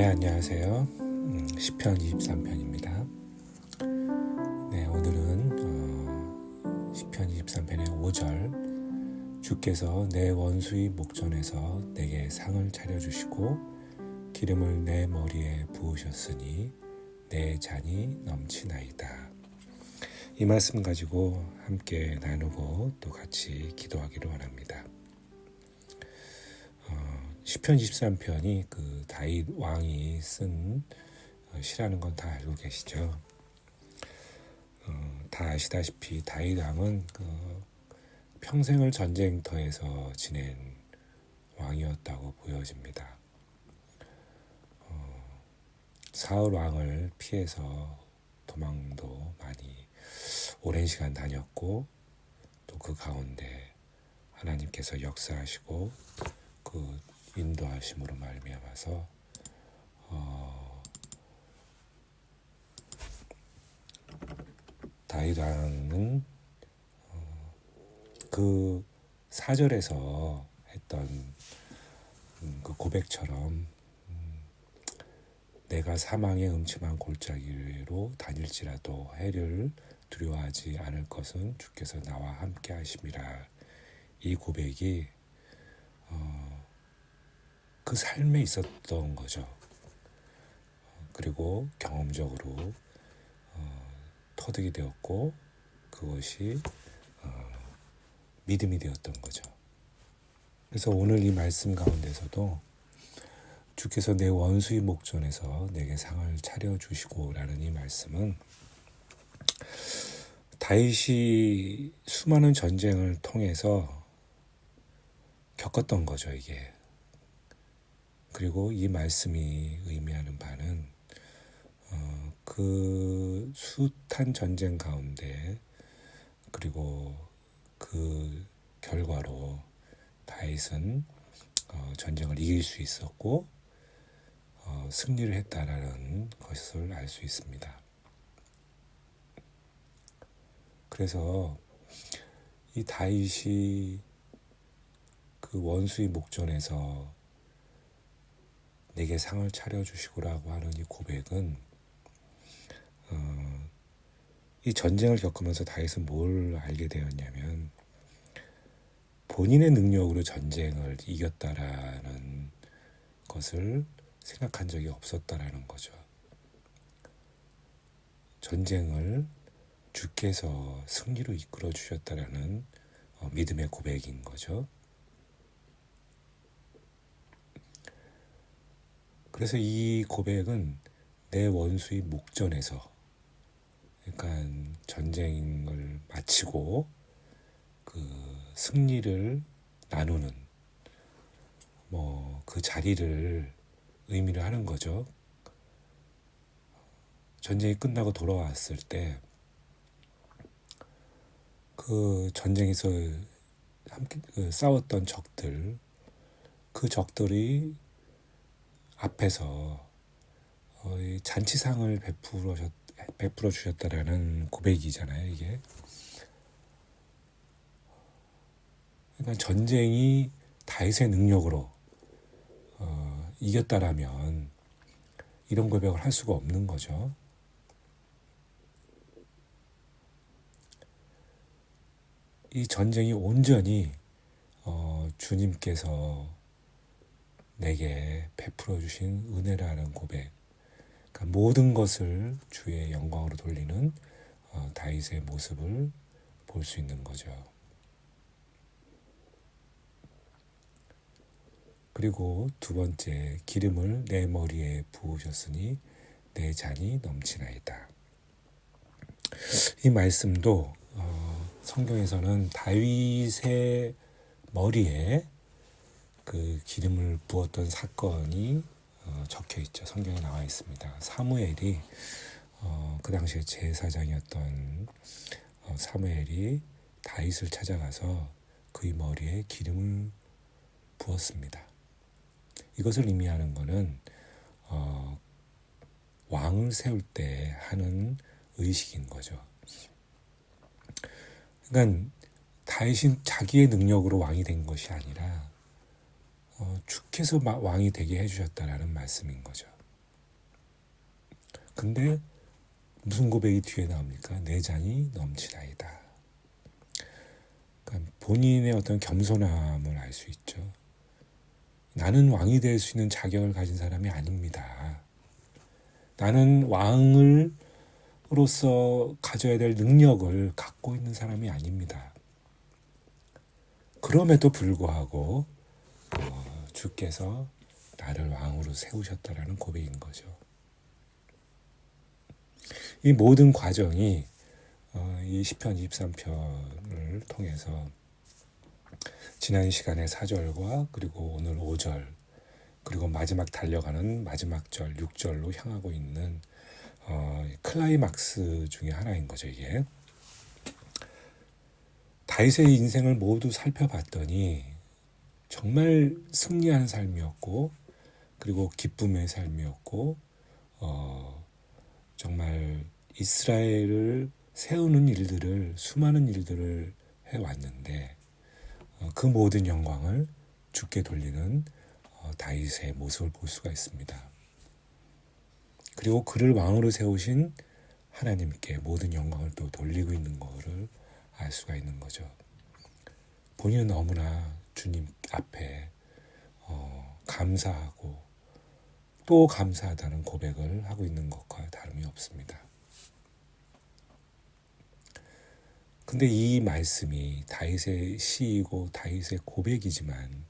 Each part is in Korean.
네, 안녕하세요. 시편 23편입니다. 네, 오늘은 시편 23편의 5절 주께서 내 원수의 목전에서 내게 상을 차려주시고 기름을 내 머리에 부으셨으니 내 잔이 넘치나이다. 이 말씀 가지고 함께 나누고 또 같이 기도하기를 원합니다. 시편 23편이 그 다윗 왕이 쓴 시라는 건 다 알고 계시죠? 다 아시다시피 다윗 왕은 평생을 전쟁터에서 지낸 왕이었다고 보여집니다. 사울 왕을 피해서 도망도 많이 오랜 시간 다녔고 또 그 가운데 하나님께서 역사하시고 그 인도하심으로 말미암아서 다윗 왕은 그 사절에서 했던 그 고백처럼 내가 사망의 음침한 골짜기로 다닐지라도 해를 두려워하지 않을 것은 주께서 나와 함께 하심이라. 이 고백이 그 삶에 있었던 거죠. 그리고 경험적으로 터득이 되었고 그것이 믿음이 되었던 거죠. 그래서 오늘 이 말씀 가운데서도 주께서 내 원수의 목전에서 내게 상을 차려주시고 라는 이 말씀은 다윗이 수많은 전쟁을 통해서 겪었던 거죠, 이게. 그리고 이 말씀이 의미하는 바는 그 숱한 전쟁 가운데 그리고 그 결과로 다윗은 전쟁을 이길 수 있었고 승리를 했다라는 것을 알 수 있습니다. 그래서 이 다윗이 그 원수의 목전에서 내게 상을 차려주시고라고 하는 이 고백은 이 전쟁을 겪으면서 다윗은 뭘 알게 되었냐면 본인의 능력으로 전쟁을 이겼다라는 것을 생각한 적이 없었다라는 거죠. 전쟁을 주께서 승리로 이끌어 주셨다라는 믿음의 고백인 거죠. 그래서 이 고백은 내 원수의 목전에서, 그러니까 전쟁을 마치고 그 승리를 나누는 그 자리를 의미를 하는 거죠. 전쟁이 끝나고 돌아왔을 때 그 전쟁에서 함께 싸웠던 적들, 그 적들이 앞에서 잔치상을 베풀어 주셨다라는 고백이잖아요, 이게. 그러니까 전쟁이 다윗의 능력으로 이겼다라면 이런 고백을 할 수가 없는 거죠. 이 전쟁이 온전히 주님께서 내게 베풀어 주신 은혜라는 고백, 그러니까 모든 것을 주의 영광으로 돌리는 다윗의 모습을 볼 수 있는 거죠. 그리고 두 번째, 기름을 내 머리에 부으셨으니 내 잔이 넘치나이다. 이 말씀도 성경에서는 다윗의 머리에 그 기름을 부었던 사건이 적혀 있죠. 성경에 나와 있습니다. 사무엘이 그 당시에 제사장이었던 사무엘이 다윗을 찾아가서 그의 머리에 기름을 부었습니다. 이것을 의미하는 것은 왕을 세울 때 하는 의식인 거죠. 그러니까 다윗이 자기의 능력으로 왕이 된 것이 아니라 주께서 왕이 되게 해주셨다라는 말씀인 거죠. 근데 무슨 고백이 뒤에 나옵니까? 내 잔이 넘치나이다. 그러니까 본인의 어떤 겸손함을 알 수 있죠. 나는 왕이 될 수 있는 자격을 가진 사람이 아닙니다. 나는 왕으로서 가져야 될 능력을 갖고 있는 사람이 아닙니다. 그럼에도 불구하고 주께서 나를 왕으로 세우셨다라는 고백인 거죠. 이 모든 과정이 이 시편 23편을 통해서 지난 시간의 4절과 그리고 오늘 5절 그리고 마지막 달려가는 마지막 절 6절로 향하고 있는 클라이막스 중에 하나인 거죠. 이게 다윗의 인생을 모두 살펴봤더니 정말 승리한 삶이었고 그리고 기쁨의 삶이었고 정말 이스라엘을 세우는 일들을 수많은 일들을 해왔는데 그 모든 영광을 주께 돌리는 다윗의 모습을 볼 수가 있습니다. 그리고 그를 왕으로 세우신 하나님께 모든 영광을 또 돌리고 있는 것을 알 수가 있는 거죠. 본인은 너무나 주님 앞에 감사하고 또 감사하다는 고백을 하고 있는 것과 다름이 없습니다. 근데 이 말씀이 다윗의 시이고 다윗의 고백이지만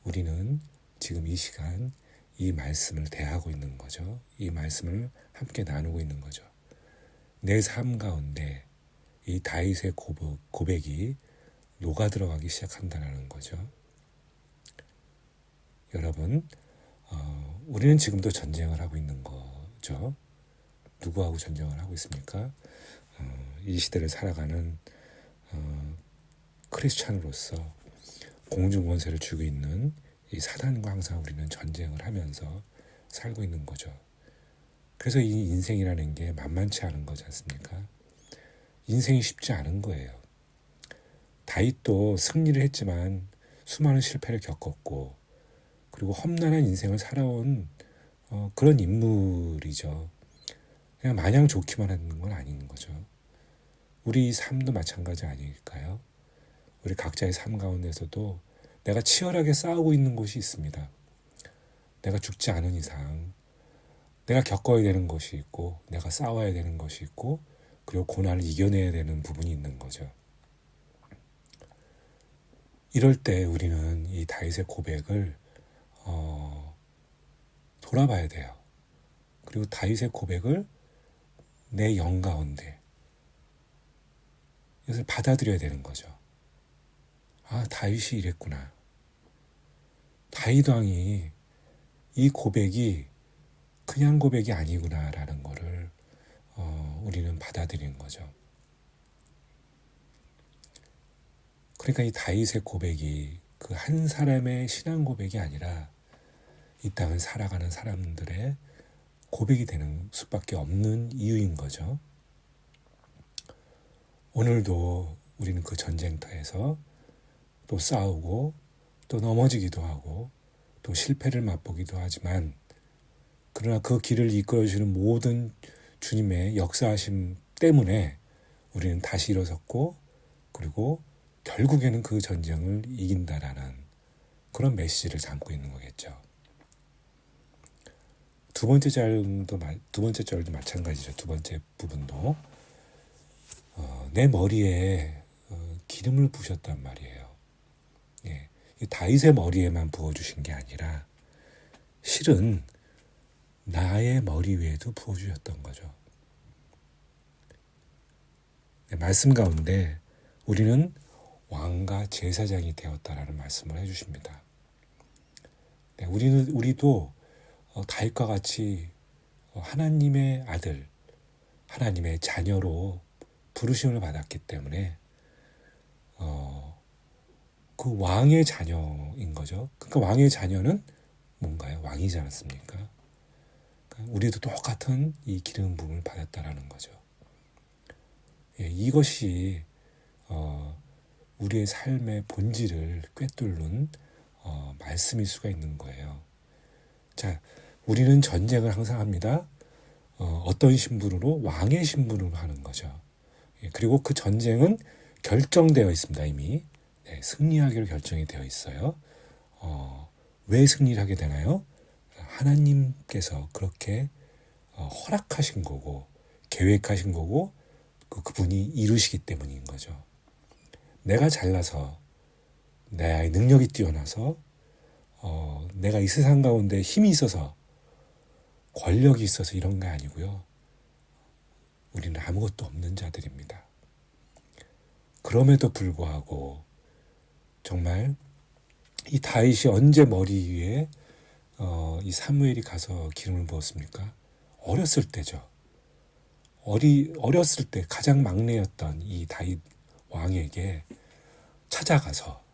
우리는 지금 이 시간 이 말씀을 대하고 있는 거죠. 이 말씀을 함께 나누고 있는 거죠. 내 삶 가운데 이 다윗의 고백이 녹아 들어가기 시작한다는 거죠. 여러분, 우리는 지금도 전쟁을 하고 있는 거죠. 누구하고 전쟁을 하고 있습니까? 이 시대를 살아가는 크리스찬으로서 공중 권세를 쥐고 있는 이 사단과 항상 우리는 전쟁을 하면서 살고 있는 거죠. 그래서 이 인생이라는 게 만만치 않은 거지 않습니까? 인생이 쉽지 않은 거예요. 다윗도 승리를 했지만 수많은 실패를 겪었고 그리고 험난한 인생을 살아온 그런 인물이죠. 그냥 마냥 좋기만 하는 건 아닌 거죠. 우리 삶도 마찬가지 아닐까요? 우리 각자의 삶 가운데서도 내가 치열하게 싸우고 있는 곳이 있습니다. 내가 죽지 않은 이상 내가 겪어야 되는 것이 있고 내가 싸워야 되는 것이 있고 그리고 고난을 이겨내야 되는 부분이 있는 거죠. 이럴 때 우리는 이 다윗의 고백을 돌아봐야 돼요. 그리고 다윗의 고백을 내 영 가운데 이것을 받아들여야 되는 거죠. 아, 다윗이 이랬구나. 다윗 왕이 이 고백이 그냥 고백이 아니구나라는 거를 우리는 받아들이는 거죠. 그러니까 이 다윗의 고백이 그 한 사람의 신앙 고백이 아니라 이 땅을 살아가는 사람들의 고백이 되는 수밖에 없는 이유인 거죠. 오늘도 우리는 그 전쟁터에서 또 싸우고 또 넘어지기도 하고 또 실패를 맛보기도 하지만 그러나 그 길을 이끌어주시는 모든 주님의 역사하심 때문에 우리는 다시 일어섰고 그리고 결국에는 그 전쟁을 이긴다라는 그런 메시지를 담고 있는 거겠죠. 두 번째 절도 마찬가지죠. 두 번째 부분도 내 머리에 기름을 부으셨단 말이에요. 예, 다윗의 머리에만 부어주신 게 아니라 실은 나의 머리 위에도 부어주셨던 거죠. 네, 말씀 가운데 우리는 왕과 제사장이 되었다라는 말씀을 해주십니다. 네, 우리도 다윗과 같이 하나님의 아들, 하나님의 자녀로 부르심을 받았기 때문에 그 왕의 자녀인 거죠. 그러니까 왕의 자녀는 뭔가요? 왕이지 않습니까? 그러니까 우리도 똑같은 이 기름 부음을 받았다라는 거죠. 예, 이것이 우리의 삶의 본질을 꿰뚫는 말씀일 수가 있는 거예요. 자, 우리는 전쟁을 항상 합니다. 어떤 신분으로? 왕의 신분으로 하는 거죠. 그리고 그 전쟁은 결정되어 있습니다. 이미 승리하기로 결정이 되어 있어요. 왜 승리를 하게 되나요? 하나님께서 그렇게 허락하신 거고 계획하신 거고 그분이 이루시기 때문인 거죠. 내가 잘나서 내 능력이 뛰어나서 내가 이 세상 가운데 힘이 있어서 권력이 있어서 이런 게 아니고요. 우리는 아무것도 없는 자들입니다. 그럼에도 불구하고 정말 이 다윗이 언제 머리 위에 이 사무엘이 가서 기름을 부었습니까? 어렸을 때죠. 어렸을 때 가장 막내였던 이 다윗 왕에게 찾아가서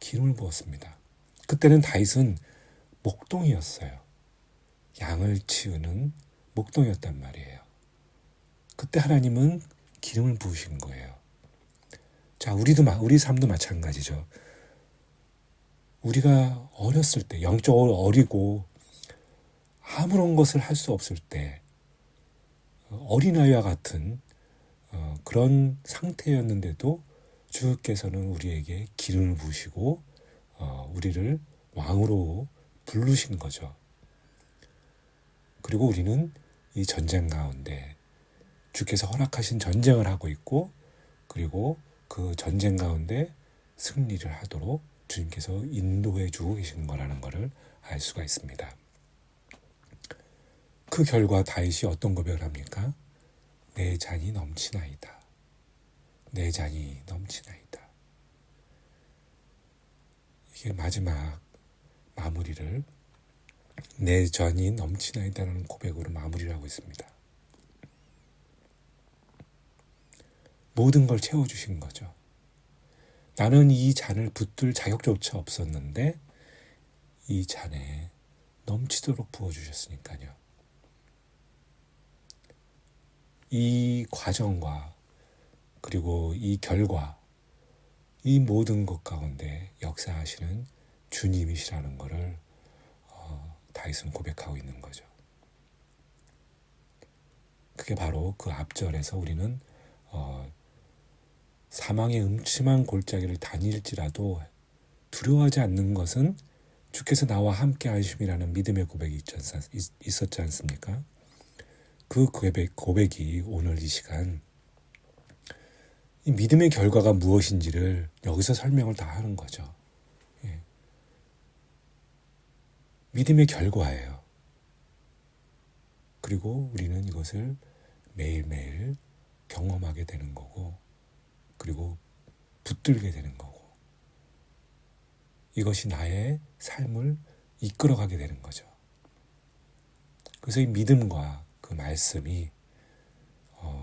기름을 부었습니다. 그때는 다윗은 목동이었어요. 양을 치우는 목동이었단 말이에요. 그때 하나님은 기름을 부으신 거예요. 자, 우리 삶도 마찬가지죠. 우리가 어렸을 때, 영적으로 어리고 아무런 것을 할 수 없을 때, 어린아이와 같은 그런 상태였는데도 주께서는 우리에게 기름을 부으시고 우리를 왕으로 부르신 거죠. 그리고 우리는 이 전쟁 가운데 주께서 허락하신 전쟁을 하고 있고 그리고 그 전쟁 가운데 승리를 하도록 주님께서 인도해 주고 계신 거라는 것을 알 수가 있습니다. 그 결과 다윗이 어떤 고백을 합니까? 내 잔이 넘치나이다. 내 잔이 넘치나이다. 이게 마지막 마무리를 내 잔이 넘치나이다라는 고백으로 마무리를 하고 있습니다. 모든 걸 채워주신 거죠. 나는 이 잔을 붙들 자격조차 없었는데 이 잔에 넘치도록 부어주셨으니까요. 이 과정과 그리고 이 결과 이 모든 것 가운데 역사하시는 주님이시라는 것을 다윗은 고백하고 있는 거죠. 그게 바로 그 앞절에서 우리는 사망의 음침한 골짜기를 다닐지라도 두려워하지 않는 것은 주께서 나와 함께 하심이라는 믿음의 고백이 있었지 않습니까? 그 고백이 오늘 이 시간 이 믿음의 결과가 무엇인지를 여기서 설명을 다 하는 거죠. 예. 믿음의 결과예요. 그리고 우리는 이것을 매일매일 경험하게 되는 거고 그리고 붙들게 되는 거고 이것이 나의 삶을 이끌어가게 되는 거죠. 그래서 이 믿음과 그 말씀이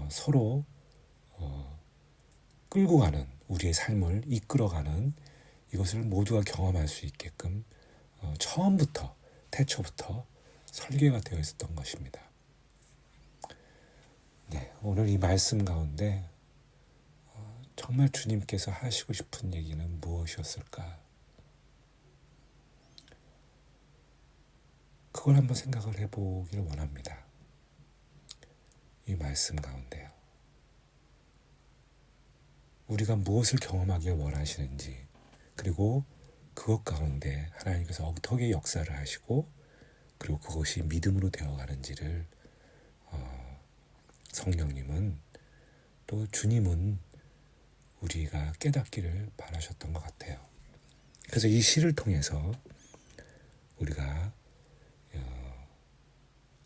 서로 끌고 가는 우리의 삶을 이끌어가는 이것을 모두가 경험할 수 있게끔 처음부터 태초부터 설계가 되어 있었던 것입니다. 네, 오늘 이 말씀 가운데 정말 주님께서 하시고 싶은 얘기는 무엇이었을까? 그걸 한번 생각을 해보기를 원합니다. 이 말씀 가운데요. 우리가 무엇을 경험하길 원하시는지 그리고 그것 가운데 하나님께서 어떻게 역사를 하시고 그리고 그것이 믿음으로 되어가는지를 성령님은 또 주님은 우리가 깨닫기를 바라셨던 것 같아요. 그래서 이 시를 통해서 우리가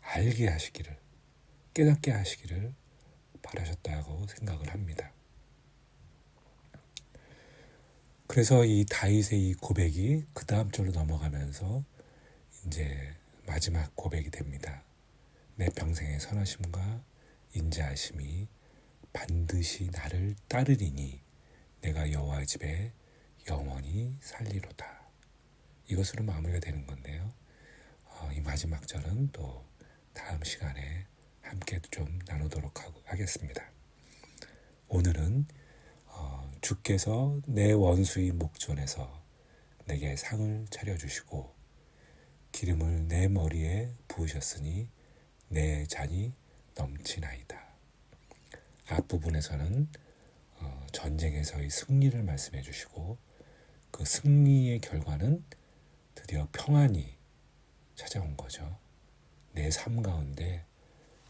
알게 하시기를 깨닫게 하시기를 바라셨다고 생각을 합니다. 그래서 이 다윗의 이 고백이 그 다음 절로 넘어가면서 이제 마지막 고백이 됩니다. 내 평생의 선하심과 인자하심이 반드시 나를 따르리니 내가 여호와의 집에 영원히 살리로다. 이것으로 마무리가 되는 건데요. 이 마지막 절은 또 다음 시간에 함께 좀 나누도록 하겠습니다. 오늘은 주께서 내 원수의 목전에서 내게 상을 차려주시고 기름을 내 머리에 부으셨으니 내 잔이 넘치나이다. 앞부분에서는 전쟁에서의 승리를 말씀해 주시고 그 승리의 결과는 드디어 평안이 찾아온 거죠. 내 삶 가운데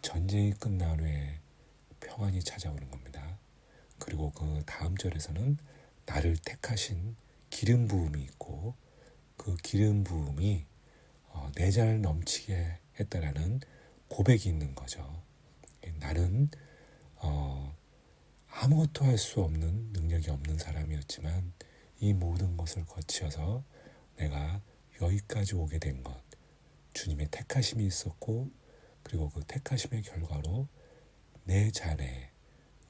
전쟁이 끝난 후에 평안이 찾아오는 겁니다. 그리고 그 다음 절에서는 나를 택하신 기름 부음이 있고 그 기름 부음이 내 잔을 넘치게 했다라는 고백이 있는 거죠. 나는 아무것도 할 수 없는 능력이 없는 사람이었지만 이 모든 것을 거치어서 내가 여기까지 오게 된 것, 주님의 택하심이 있었고 그리고 그 택하심의 결과로 내 잔에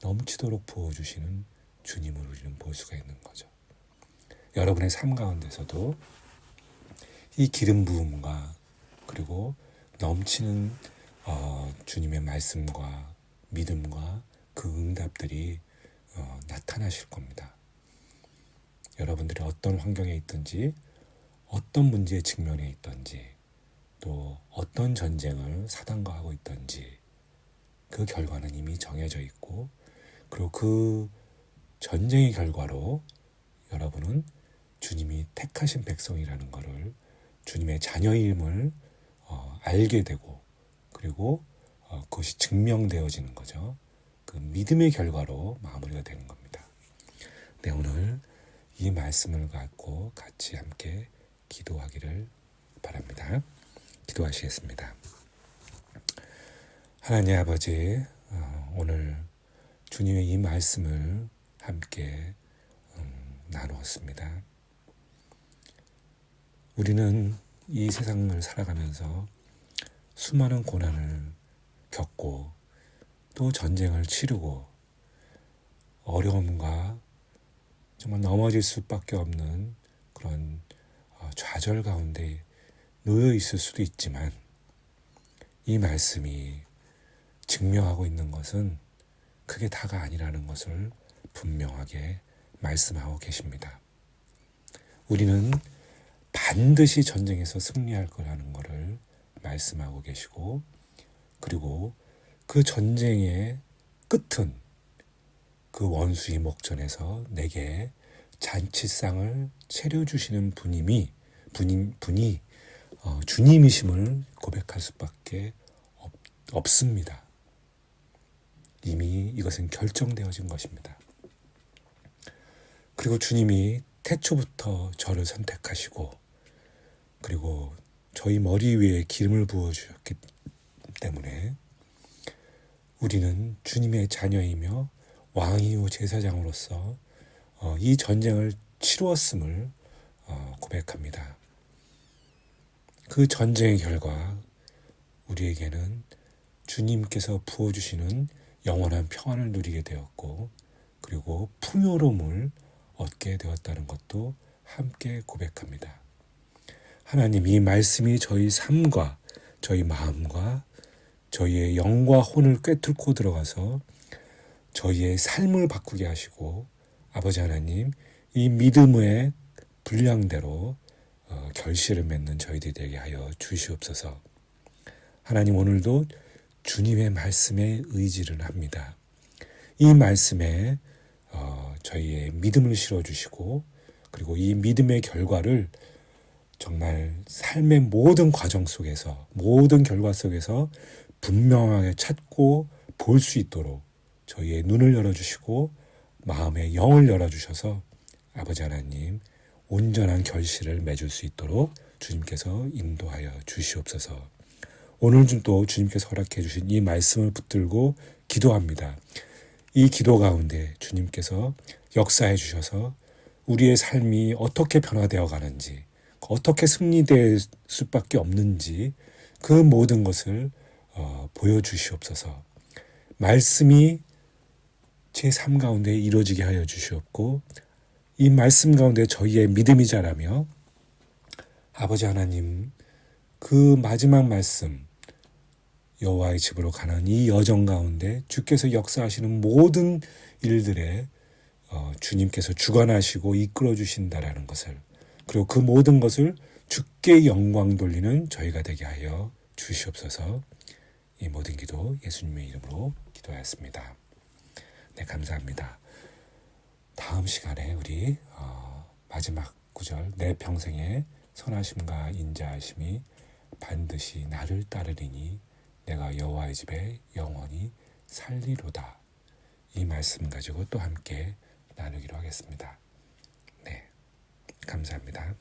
넘치도록 부어주시는 주님을 우리는 볼 수가 있는 거죠. 여러분의 삶 가운데서도 이 기름 부음과 그리고 넘치는 주님의 말씀과 믿음과 그 응답들이 나타나실 겁니다. 여러분들이 어떤 환경에 있든지 어떤 문제에 직면해 있든지 또 어떤 전쟁을 사단과 하고 있든지 그 결과는 이미 정해져 있고 그리고 그 전쟁의 결과로 여러분은 주님이 택하신 백성이라는 것을 주님의 자녀임을 알게 되고 그리고 그것이 증명되어지는 거죠. 그 믿음의 결과로 마무리가 되는 겁니다. 네, 오늘 이 말씀을 갖고 같이 함께 기도하기를 바랍니다. 기도하시겠습니다. 하나님 아버지, 오늘 주님의 이 말씀을 함께 나누었습니다. 우리는 이 세상을 살아가면서 수많은 고난을 겪고 또 전쟁을 치르고 어려움과 정말 넘어질 수밖에 없는 그런 좌절 가운데 놓여 있을 수도 있지만 이 말씀이 증명하고 있는 것은 그게 다가 아니라는 것을 분명하게 말씀하고 계십니다. 우리는 반드시 전쟁에서 승리할 거라는 것을 말씀하고 계시고 그리고 그 전쟁의 끝은 그 원수의 목전에서 내게 잔치상을 차려주시는 분이 주님이심을 고백할 수밖에 없습니다. 이미 이것은 결정되어진 것입니다. 그리고 주님이 태초부터 저를 선택하시고 그리고 저희 머리 위에 기름을 부어주셨기 때문에 우리는 주님의 자녀이며 왕이요 제사장으로서 이 전쟁을 치루었음을 고백합니다. 그 전쟁의 결과 우리에게는 주님께서 부어주시는 영원한 평안을 누리게 되었고 그리고 풍요로움을 얻게 되었다는 것도 함께 고백합니다. 하나님, 이 말씀이 저희 삶과 저희 마음과 저희의 영과 혼을 꿰뚫고 들어가서 저희의 삶을 바꾸게 하시고 아버지 하나님, 이 믿음의 분량대로 결실을 맺는 저희들이 되게 하여 주시옵소서. 하나님, 오늘도 주님의 말씀에 의지를 합니다. 이 말씀에 저희의 믿음을 실어주시고 그리고 이 믿음의 결과를 정말 삶의 모든 과정 속에서 모든 결과 속에서 분명하게 찾고 볼 수 있도록 저희의 눈을 열어주시고 마음의 영을 열어주셔서 아버지 하나님 온전한 결실을 맺을 수 있도록 주님께서 인도하여 주시옵소서. 오늘 좀 또 주님께서 허락해 주신 이 말씀을 붙들고 기도합니다. 이 기도 가운데 주님께서 역사해 주셔서 우리의 삶이 어떻게 변화되어 가는지 어떻게 승리될 수밖에 없는지 그 모든 것을 보여주시옵소서. 말씀이 제 삶 가운데 이루어지게 하여 주시옵고 이 말씀 가운데 저희의 믿음이 자라며 아버지 하나님 그 마지막 말씀 여호와의 집으로 가는 이 여정 가운데 주께서 역사하시는 모든 일들에 주님께서 주관하시고 이끌어 주신다라는 것을 그리고 그 모든 것을 주께 영광 돌리는 저희가 되게 하여 주시옵소서. 이 모든 기도 예수님의 이름으로 기도하였습니다. 네, 감사합니다. 다음 시간에 우리 마지막 구절, 내 평생의 선하심과 인자하심이 반드시 나를 따르리니 내가 여호와의 집에 영원히 살리로다. 이 말씀 가지고 또 함께 나누기로 하겠습니다. 네, 감사합니다.